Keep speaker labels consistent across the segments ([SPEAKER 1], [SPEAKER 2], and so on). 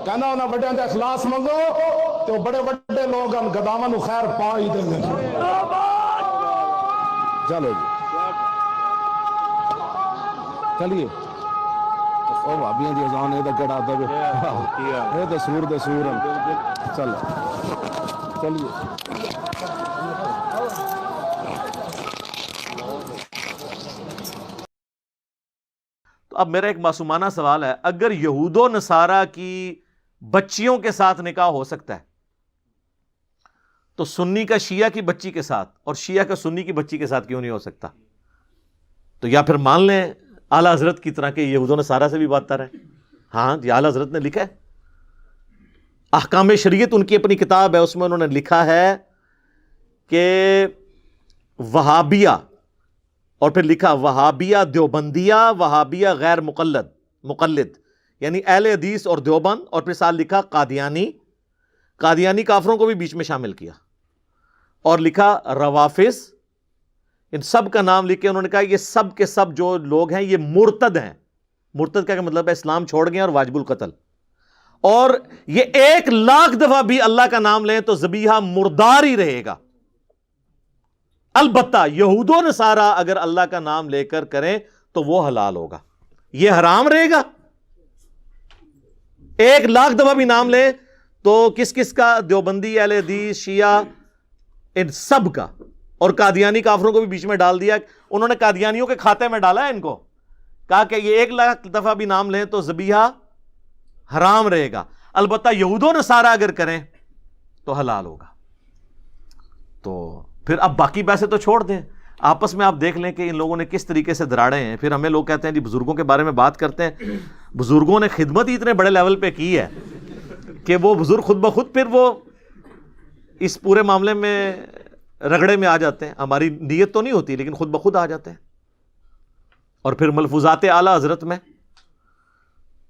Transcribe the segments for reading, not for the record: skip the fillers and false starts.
[SPEAKER 1] کہنا انہیں بڑے اندر اخلاص منگو تو بڑے بڑے لوگ ہم گداواں نو خیر پا ہی دیں گے. چلو جی چلیے. او بھابیاں دی اذان اے تے کڑا دے اے تے سور دے سور چلو چلیے.
[SPEAKER 2] تو اب میرا ایک معصومانہ سوال ہے، اگر یہود و نصارہ کی بچیوں کے ساتھ نکاح ہو سکتا ہے تو سنی کا شیعہ کی بچی کے ساتھ اور شیعہ کا سنی کی بچی کے ساتھ کیوں نہیں ہو سکتا؟ تو یا پھر مان لیں اعلیٰ حضرت کی طرح کہ یہود و نصارہ سے بھی بدتر ہے. ہاں جی، اعلیٰ حضرت نے لکھا ہے، احکام شریعت ان کی اپنی کتاب ہے، اس میں انہوں نے لکھا ہے کہ وہابیہ، اور پھر لکھا وہابیہ دیوبندیہ، وہابیہ غیر مقلد یعنی اہل حدیث اور دیوبند، اور پھر ساتھ لکھا قادیانی کافروں کو بھی بیچ میں شامل کیا، اور لکھا روافظ. ان سب کا نام لکھ کے انہوں نے کہا یہ سب کے سب جو لوگ ہیں یہ مرتد ہیں. مرتد کا مطلب ہے اسلام چھوڑ گئے اور واجب القتل. اور یہ 1,00,000 دفعہ بھی اللہ کا نام لیں تو ذبیحہ مردار ہی رہے گا. البتہ یہود و نصارہ اگر اللہ کا نام لے کر کریں تو وہ حلال ہوگا، یہ حرام رہے گا. 1,00,000 دفعہ بھی نام لیں تو کس کا؟ دیوبندی، اہل حدیث، شیعہ، ان سب کا. اور قادیانی کافروں کو بھی بیچ میں ڈال دیا. انہوں نے قادیانیوں کے کھاتے میں ڈالا ہے ان کو، کہا کہ یہ 1,00,000 دفعہ بھی نام لیں تو ذبیحہ حرام رہے گا، البتہ یہود و نصارہ اگر کریں تو حلال ہوگا. تو پھر اب باقی پیسے تو چھوڑ دیں، آپس میں آپ دیکھ لیں کہ ان لوگوں نے کس طریقے سے دراڑے ہیں. پھر ہمیں لوگ کہتے ہیں جی بزرگوں کے بارے میں بات کرتے ہیں، بزرگوں نے خدمت ہی اتنے بڑے لیول پہ کی ہے کہ وہ بزرگ خود بخود پھر وہ اس پورے معاملے میں رگڑے میں آ جاتے ہیں. ہماری نیت تو نہیں ہوتی لیکن خود بخود آ جاتے ہیں. اور پھر ملفوظات اعلیٰ حضرت میں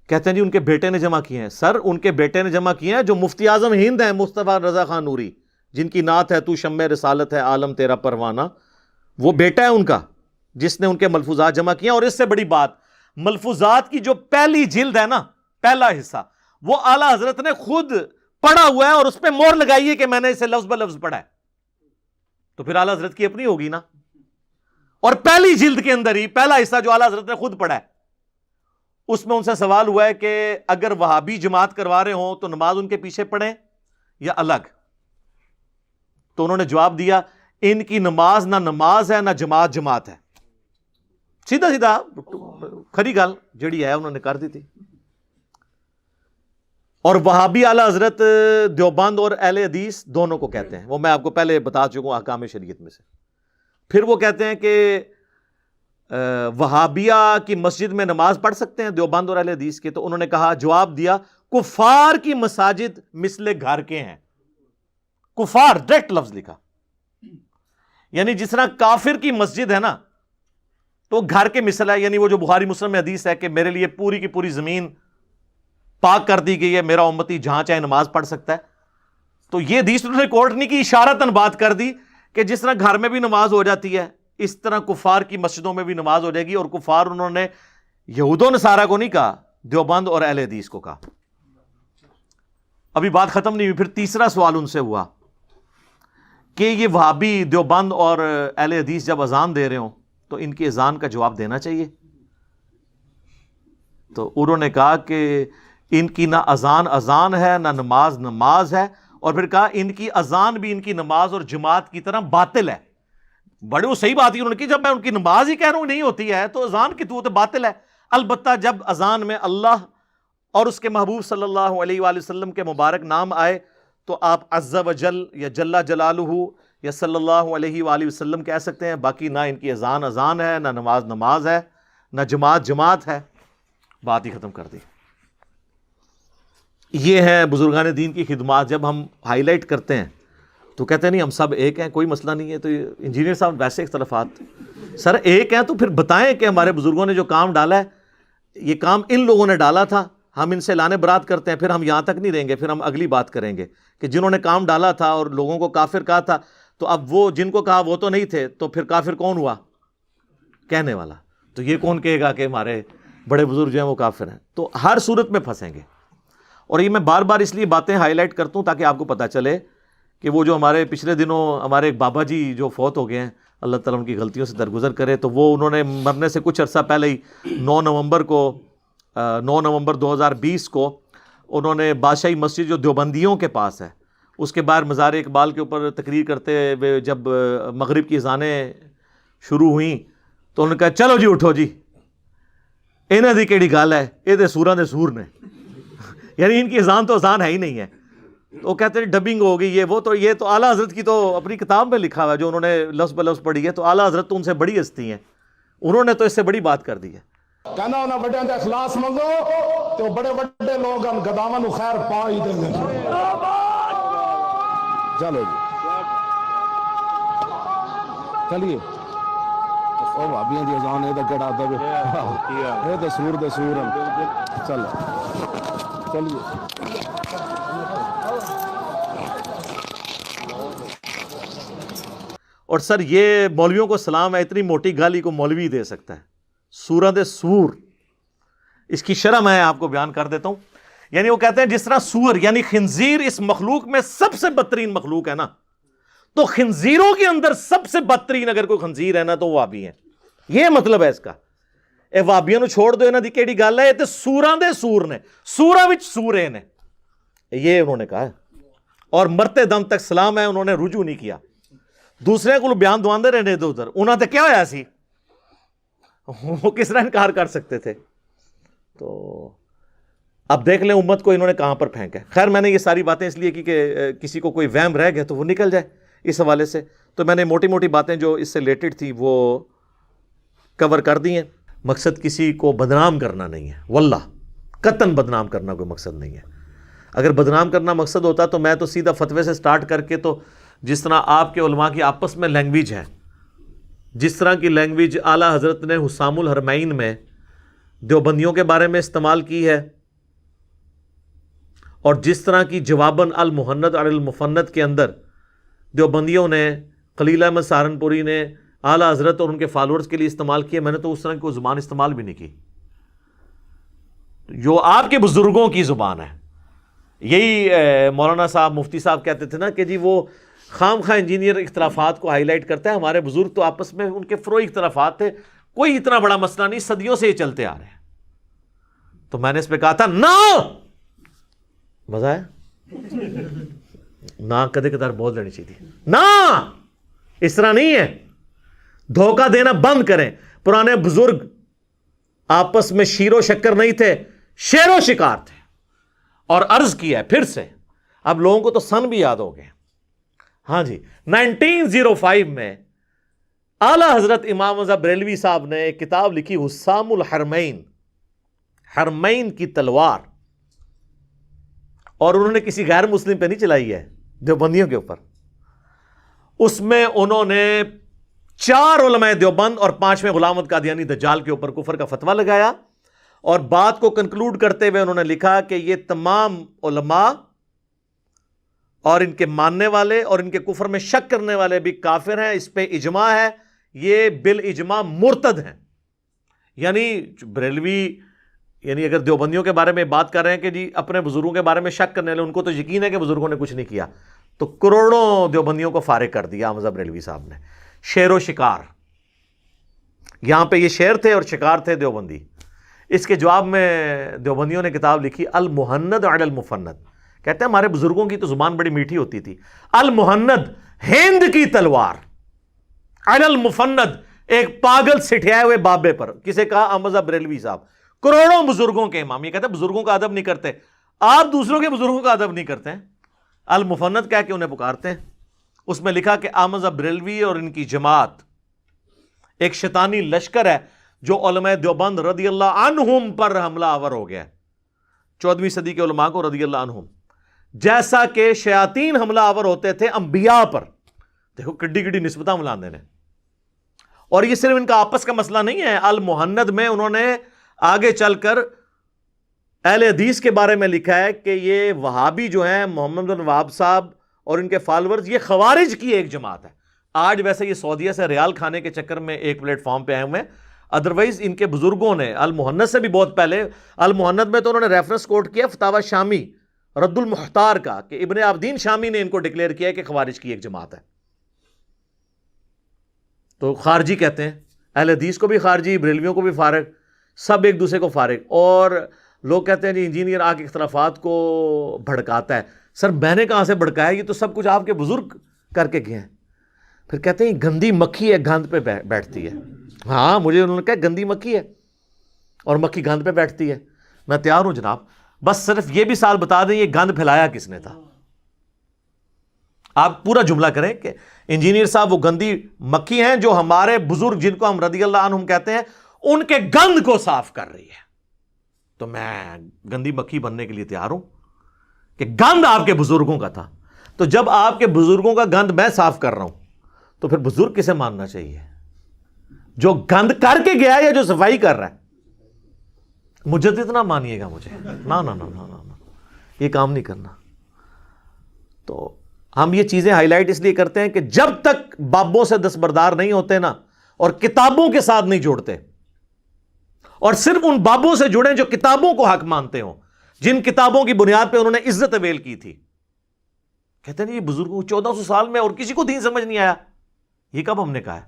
[SPEAKER 2] کہتے ہیں جی ان کے بیٹے نے جمع کیے ہیں. سر ان کے بیٹے نے جمع کیے ہیں جو مفتی اعظم ہند ہیں، مصطفیٰ رضا خان نوری، جن کی نعت ہے تو شمع رسالت ہے عالم تیرا پروانہ. وہ بیٹا ہے ان کا جس نے ان کے ملفوظات جمع کیے ہیں. اور اس سے بڑی بات، ملفوظات کی جو پہلی جلد ہے نا، پہلا حصہ، وہ اعلیٰ حضرت نے خود پڑھا ہوا ہے اور اس پہ مور لگائی ہے کہ میں نے اسے لفظ بلفظ پڑھا ہے. تو پھر اعلیٰ حضرت کی اپنی ہوگی نا. اور پہلی جلد کے اندر ہی پہلا حصہ جو اعلیٰ حضرت نے خود پڑھا ہے، اس میں ان سے سوال ہوا ہے کہ اگر وہابی جماعت کروا رہے ہوں تو نماز ان کے پیچھے پڑھیں یا الگ؟ تو انہوں نے جواب دیا ان کی نماز نہ نماز ہے نہ جماعت ہے. سیدھا سیدھا کھری گل جڑی ہے انہوں نے کر دی تھی. اور وہابی اعلیٰ حضرت دیوبند اور اہل حدیث دونوں کو کہتے ہیں، وہ میں آپ کو پہلے بتا چکا ہوں احکام شریعت میں سے. پھر وہ کہتے ہیں کہ وہابیہ کی مسجد میں نماز پڑھ سکتے ہیں دیوبند اور اہل حدیث کے. تو انہوں نے کہا، جواب دیا کفار کی مساجد مثل گھر کے ہیں. کفار ڈائریکٹ لفظ لکھا، یعنی جس طرح کافر کی مسجد ہے نا تو گھر کے مثل ہے. یعنی وہ جو بخاری مسلم میں حدیث ہے کہ میرے لیے پوری کی پوری زمین پاک کر دی گئی ہے، میرا امتی جہاں چاہے نماز پڑھ سکتا ہے. تو یہ حدیث انہوں نے کوٹ نہیں کی، اشارتاً بات کر دی کہ جس طرح گھر میں بھی نماز ہو جاتی ہے اس طرح کفار کی مسجدوں میں بھی نماز ہو جائے گی. اور کفار انہوں نے یہود و نصارہ کو نہیں کہا، دیوبند اور اہل حدیث کو کہا. ابھی بات ختم نہیں ہوئی. پھر تیسرا سوال ان سے ہوا کہ یہ وہابی دیوبند اور اہل حدیث جب اذان دے رہے ہوں تو ان کی اذان کا جواب دینا چاہیے. تو انہوں نے کہا کہ ان کی نہ اذان ہے نہ نماز ہے. اور پھر کہا ان کی اذان بھی ان کی نماز اور جماعت کی طرح باطل ہے. بڑے وہ صحیح بات ہی انہوں نے کی، جب میں ان کی نماز ہی کہہ رہا ہوں نہیں ہوتی ہے تو اذان کی تو باطل ہے. البتہ جب اذان میں اللہ اور اس کے محبوب صلی اللہ علیہ وآلہ وسلم کے مبارک نام آئے تو آپ عز و جل یا جل جلالہ یا صلی اللہ علیہ وآلہ وسلم کہہ سکتے ہیں. باقی نہ ان کی اذان ہے، نہ نماز ہے، نہ جماعت ہے. بات ہی ختم کر دی. یہ ہے بزرگان دین کی خدمات. جب ہم ہائی لائٹ کرتے ہیں تو کہتے ہیں نہیں ہم سب ایک ہیں، کوئی مسئلہ نہیں ہے. تو انجینئر صاحب ویسے اختلافات، سر ایک ہیں تو پھر بتائیں کہ ہمارے بزرگوں نے جو کام ڈالا ہے یہ کام ان لوگوں نے ڈالا تھا، ہم ان سے لانے برات کرتے ہیں. پھر ہم یہاں تک نہیں رہیں گے، پھر ہم اگلی بات کریں گے کہ جنہوں نے کام ڈالا تھا اور لوگوں کو کافر کہا تھا تو اب وہ جن کو کہا وہ تو نہیں تھے، تو پھر کافر کون ہوا؟ کہنے والا. تو یہ کون کہے گا کہ ہمارے بڑے بزرگ جو ہیں وہ کافر ہیں؟ تو ہر صورت میں پھنسیں گے. اور یہ میں بار بار اس لیے باتیں ہائی لائٹ کرتا ہوں تاکہ آپ کو پتہ چلے کہ وہ جو ہمارے پچھلے دنوں ہمارے ایک بابا جی جو فوت ہو گئے ہیں، اللہ تعالیٰ ان کی غلطیوں سے درگزر کرے، تو وہ انہوں نے مرنے سے کچھ عرصہ پہلے ہی 9 نومبر 2020 کو انہوں نے بادشاہی مسجد جو دیوبندیوں کے پاس ہے اس کے باہر مزار اقبال کے اوپر تقریر کرتے ہوئے جب مغرب کی اذانیں شروع ہوئیں تو انہوں نے کہا چلو جی اٹھو جی، انہاں دی کیڑی گل ہے، یہ تے سوراں دے سور نے یعنی ان کی اذان تو اذان ہے ہی نہیں ہے۔ تو وہ کہتے ہیں ڈبنگ ہو گئی یہ تو اعلیٰ حضرت کی تو اپنی کتاب میں لکھا ہوا ہے جو انہوں نے لفظ بلفظ پڑھی ہے، تو اعلیٰ حضرت تو ان سے بڑی ہستی ہیں، انہوں نے تو اس سے بڑی بات کر دی ہے۔
[SPEAKER 1] کہنا انہاں بڑیاں دا اخلاص منگو تو بڑے بڑے لوگ ہم گداواں نو خیر پا ہی دیں گے۔ چلو جی چلیے، او بھابیاں دی اذان اے تے کیڑا ادب ہے، اے تے سور دے سور ہیں۔ چلو چلیے۔
[SPEAKER 2] اور سر یہ مولویوں کو سلام ہے، اتنی موٹی گالی کو مولوی دے سکتا ہے، سورہ دے سور۔ اس کی شرح میں آپ کو بیان کر دیتا ہوں۔ یعنی وہ کہتے ہیں جس طرح سور یعنی خنزیر اس مخلوق میں سب سے بدترین مخلوق ہے نا، تو خنزیروں کے اندر سب سے بدترین اگر کوئی خنزیر ہے نا تو وہ وابی ہیں، یہ مطلب ہے اس کا۔ اے وابیاں نو چھوڑ دو، انہاں دی کیڑی گل ہے، تے سوراں دے سور نے، سوراں وچ سورے نے، یہ انہوں نے کہا ہے۔ اور مرتے دم تک سلام ہے، انہوں نے رجوع نہیں کیا، دوسرے کو بیان دواندے رہنے ادھر ادھر، انہاں تے کیا ہویا سی، وہ کس طرح انکار کر سکتے تھے۔ تو اب دیکھ لیں امت کو انہوں نے کہاں پر پھینکا ہے۔ خیر میں نے یہ ساری باتیں اس لیے کی کہ کسی کو کوئی وہم رہ گئے تو وہ نکل جائے اس حوالے سے، تو میں نے موٹی موٹی باتیں جو اس سے ریلیٹڈ تھی وہ کور کر دی ہیں۔ مقصد کسی کو بدنام کرنا نہیں ہے، واللہ قطعاً بدنام کرنا کوئی مقصد نہیں ہے۔ اگر بدنام کرنا مقصد ہوتا تو میں تو سیدھا فتوے سے سٹارٹ کر کے، تو جس طرح آپ کے علماء کی آپس میں لینگویج ہے، جس طرح کی لینگویج اعلیٰ حضرت نے حسام الحرمین میں دیوبندیوں کے بارے میں استعمال کی ہے، اور جس طرح کی جواباً المحند علی المفند کے اندر دیوبندیوں نے، خلیل احمد سہارنپوری نے اعلیٰ حضرت اور ان کے فالورز کے لیے استعمال کیا، میں نے تو اس طرح کی کوئی زبان استعمال بھی نہیں کی جو آپ کے بزرگوں کی زبان ہے۔ یہی مولانا صاحب مفتی صاحب کہتے تھے نا کہ جی وہ خام خواہ انجینئر اختلافات کو ہائی لائٹ کرتا ہے، ہمارے بزرگ تو آپس میں ان کے فروعی اختلافات تھے، کوئی اتنا بڑا مسئلہ نہیں، صدیوں سے یہ چلتے آ رہے ہیں۔ تو میں نے اس پہ کہا تھا نہ، مزہ ہے نہ، کدے کدار بول دینی چاہیے نہ، اس طرح نہیں ہے، دھوکہ دینا بند کریں۔ پرانے بزرگ آپس میں شیر و شکر نہیں تھے، شیر و شکار تھے۔ اور عرض کیا ہے پھر سے، اب لوگوں کو تو سن بھی یاد ہو گئے، ہاں جی 1905 میں اعلیٰ حضرت امام رضا بریلوی صاحب نے ایک کتاب لکھی حسام الحرمین، حرمین کی تلوار، اور انہوں نے کسی غیر مسلم پہ نہیں چلائی ہے، دیوبندیوں کے اوپر۔ اس میں انہوں نے 4 علماء دیوبند اور 5ویں غلام احمد قادیانی دجال کے اوپر کفر کا فتویٰ لگایا، اور بات کو کنکلوڈ کرتے ہوئے انہوں نے لکھا کہ یہ تمام علماء اور ان کے ماننے والے اور ان کے کفر میں شک کرنے والے بھی کافر ہیں، اس پہ اجماع ہے، یہ بالاجماع مرتد ہیں۔ یعنی بریلوی یعنی اگر دیوبندیوں کے بارے میں بات کر رہے ہیں کہ جی اپنے بزرگوں کے بارے میں شک کرنے والے، ان کو تو یقین ہے کہ بزرگوں نے کچھ نہیں کیا، تو کروڑوں دیوبندیوں کو فارغ کر دیا احمد بریلوی صاحب نے۔ شیر و شکار، یہاں پہ یہ شیر تھے اور شکار تھے دیوبندی۔ اس کے جواب میں دیوبندیوں نے کتاب لکھی المحند علی المفند، کہتے ہیں ہمارے بزرگوں کی تو زبان بڑی میٹھی ہوتی تھی، المحند ہند کی تلوار، علی المفند ایک پاگل سٹھیائے ہوئے بابے پر، کسے کہا؟ احمد بریلوی صاحب، کروڑوں بزرگوں کے امام۔ یہ کہتے ہیں بزرگوں کا ادب نہیں کرتے، آپ دوسروں کے بزرگوں کا ادب نہیں کرتے ہیں، المفند کہہ کے انہیں پکارتے ہیں۔ اس میں لکھا کہ احمد بریلوی اور ان کی جماعت ایک شیطانی لشکر ہے جو علماء دیوبند رضی اللہ عنہم پر حملہ آور ہو گیا ہے، 14ویں صدی کے علماء کو رضی اللہ عنہم، جیسا کہ شیاطین حملہ آور ہوتے تھے انبیاء پر۔ دیکھو کڈی کڈی نسبتاں ملاندے نے۔ اور یہ صرف ان کا آپس کا مسئلہ نہیں ہے، المحند میں انہوں نے آگے چل کر اہل حدیث کے بارے میں لکھا ہے کہ یہ وہابی جو ہیں، محمد بن وہاب صاحب اور ان کے فالورز، یہ خوارج کی ایک جماعت ہے۔ آج ویسے یہ سعودیہ سے ریال کھانے کے چکر میں ایک پلیٹ فارم پہ آئے ہوئے ہیں، ادروائز ان کے بزرگوں نے المحند سے بھی بہت پہلے، المحند میں تو انہوں نے ریفرنس کوٹ کیا فتاوی شامی رد المختار کا کہ ابن عابدین شامی نے ان کو ڈکلیئر کیا کہ خوارج کی ایک جماعت ہے. تو خارجی کہتے ہیں، اہل حدیث کو بھی خارجی، بریلویوں کو بھی فارغ، سب ایک دوسرے کو فارغ. اور لوگ کہتے ہیں جی انجینئر آ کے اختلافات کو بھڑکاتا ہے. سر میں نے کہاں سے بھڑکایا؟ یہ تو سب کچھ آپ کے بزرگ کر کے گئے ہیں. پھر کہتے ہیں گندی مکھی ہے گند پہ بیٹھتی ہے. ہاں مجھے انہوں نے کہا گندی مکھی ہے اور مکھی گند پہ بیٹھتی ہے. میں تیار ہوں جناب، بس صرف یہ بھی سال بتا دیں یہ گند پھیلایا کس نے تھا. آپ پورا جملہ کریں کہ انجینئر صاحب وہ گندی مکھی ہیں جو ہمارے بزرگ جن کو ہم رضی اللہ عنہم کہتے ہیں ان کے گند کو صاف کر رہی ہے. تو میں گندی مکھی بننے کے لیے تیار ہوں کہ گند آپ کے بزرگوں کا تھا. تو جب آپ کے بزرگوں کا گند میں صاف کر رہا ہوں تو پھر بزرگ کسے ماننا چاہیے؟ جو گند کر کے گیا یا جو صفائی کر رہا ہے؟ مجدد نہ مانیے گا مجھے، نہ یہ کام نہیں کرنا. تو ہم یہ چیزیں ہائی لائٹ اس لیے کرتے ہیں کہ جب تک بابوں سے دستبردار نہیں ہوتے نا اور کتابوں کے ساتھ نہیں جوڑتے اور صرف ان بابوں سے جڑیں جو کتابوں کو حق مانتے ہوں، جن کتابوں کی بنیاد پہ انہوں نے عزت اویل کی تھی. کہتے ہیں یہ بزرگوں 1400 سال میں اور کسی کو دین سمجھ نہیں آیا. یہ کب ہم نے کہا ہے؟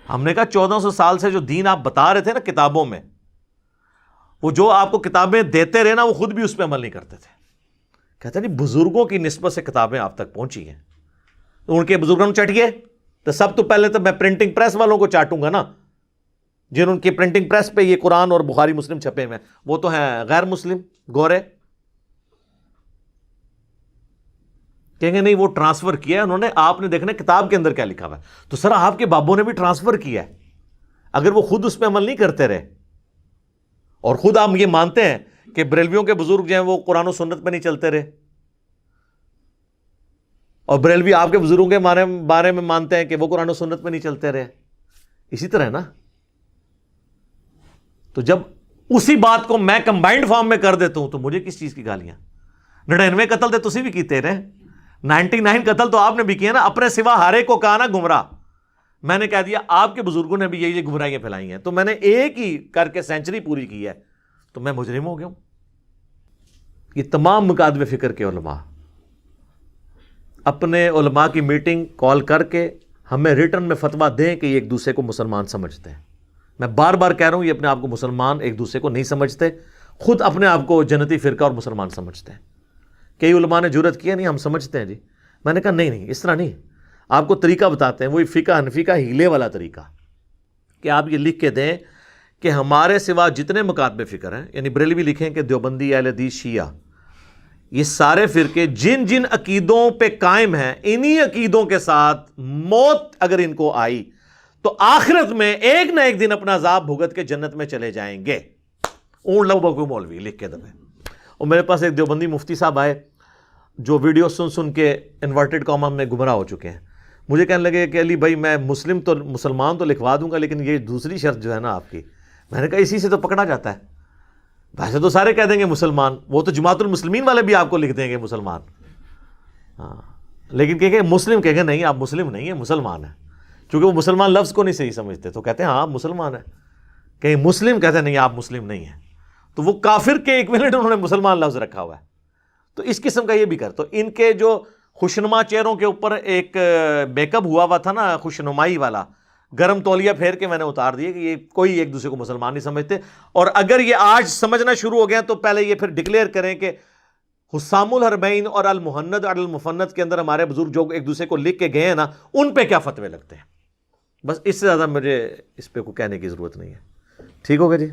[SPEAKER 2] ہم نے کہا 1400 سال سے جو دین آپ بتا رہے تھے نا کتابوں میں، وہ جو آپ کو کتابیں دیتے رہے نا وہ خود بھی اس پہ عمل نہیں کرتے تھے. کہتے ہیں نہیں بزرگوں کی نسبت سے کتابیں آپ تک پہنچی ہیں. تو ان کے بزرگوں نے چٹیے تو سب تو پہلے تو میں پرنٹنگ پریس والوں کو چاٹوں گا نا، جن کی پرنٹنگ پریس پہ یہ قرآن اور بخاری مسلم چھپے ہوئے، وہ تو ہیں غیر مسلم گورے. کہیں گے نہیں وہ ٹرانسفر کیا ہے انہوں نے، آپ نے دیکھنا کتاب کے اندر کیا لکھا ہوا ہے. تو سر آپ کے بابوں نے بھی ٹرانسفر کیا ہے، اگر وہ خود اس پہ عمل نہیں کرتے رہے اور خود آپ یہ مانتے ہیں کہ بریلویوں کے بزرگ جو ہیں وہ قرآن و سنت پہ نہیں چلتے رہے اور بریلوی آپ کے بزرگوں کے بارے میں مانتے ہیں کہ وہ قرآن و سنت پہ نہیں چلتے رہے، اسی طرح نا. تو جب اسی بات کو میں کمبائنڈ فارم میں کر دیتا ہوں تو مجھے کس چیز کی گالیاں؟ 99 قتل تو تسی بھی کیتے رہے، 99 قتل تو آپ نے بھی کیا نا. اپنے سوا ہارے کو کہا نا گمراہ. میں نے کہہ دیا آپ کے بزرگوں نے بھی یہ گمراہیاں پھیلائی ہیں، تو میں نے ایک ہی کر کے سینچری پوری کی ہے تو میں مجرم ہو گیا ہوں. یہ تمام مکاتب فکر کے علماء اپنے علماء کی میٹنگ کال کر کے ہمیں ریٹرن میں فتویٰ دیں کہ یہ ایک دوسرے کو مسلمان سمجھتے ہیں. میں بار بار کہہ رہا ہوں یہ اپنے آپ کو مسلمان ایک دوسرے کو نہیں سمجھتے، خود اپنے آپ کو جنتی فرقہ اور مسلمان سمجھتے ہیں. کئی علماء نے جرأت کیا نہیں ہم سمجھتے ہیں جی. میں نے کہا نہیں اس طرح نہیں، آپ کو طریقہ بتاتے ہیں، وہی فقہ حنفی کا ہیلے والا طریقہ کہ آپ یہ لکھ کے دیں کہ ہمارے سوا جتنے مکاتب فکر ہیں، یعنی بریلوی لکھیں کہ دیوبندی، اہل حدیث، شیعہ، یہ سارے فرقے جن جن عقیدوں پہ قائم ہیں، انہی عقیدوں کے ساتھ موت اگر ان کو آئی تو آخرت میں ایک نہ ایک دن اپنا عذاب بھگت کے جنت میں چلے جائیں گے. اون لو بکو مولوی لکھ کے دبے. اور میرے پاس ایک دیوبندی مفتی صاحب آئے جو ویڈیو سن کے انورٹڈ کاما میں گمراہ ہو چکے ہیں. مجھے کہنے لگے کہ علی بھائی میں مسلمان تو لکھوا دوں گا لیکن یہ دوسری شرط جو ہے نا آپ کی. میں نے کہا اسی سے تو پکڑا جاتا ہے. ویسے تو سارے کہہ دیں گے مسلمان، وہ تو جماعت المسلمین والے بھی آپ کو لکھ دیں گے مسلمان، ہاں، لیکن کہیں گے مسلم، کہیں گے نہیں آپ مسلم نہیں ہیں مسلمان ہیں، چونکہ وہ مسلمان لفظ کو نہیں صحیح سمجھتے تو کہتے ہیں ہاں آپ مسلمان ہیں. کہیں مسلم کہتے ہیں نہیں آپ مسلم نہیں ہیں، تو وہ کافر کے ایکویلنٹ انہوں نے مسلمان لفظ رکھا ہوا ہے. تو اس قسم کا یہ بھی کر. تو ان کے جو خوشنما چہروں کے اوپر ایک میک اپ ہوا تھا نا خوشنمائی والا، گرم تولیہ پھیر کے میں نے اتار دیا کہ یہ کوئی ایک دوسرے کو مسلمان نہیں سمجھتے. اور اگر یہ آج سمجھنا شروع ہو گیا تو پہلے یہ پھر ڈکلیئر کریں کہ حسام الحرمین اور المحند اور المفند کے اندر ہمارے بزرگ جو ایک دوسرے کو لکھ کے گئے ہیں نا ان پہ کیا فتوے لگتے ہیں. بس اس سے زیادہ مجھے اس پہ کو کہنے کی ضرورت نہیں ہے. ٹھیک ہوگا جی.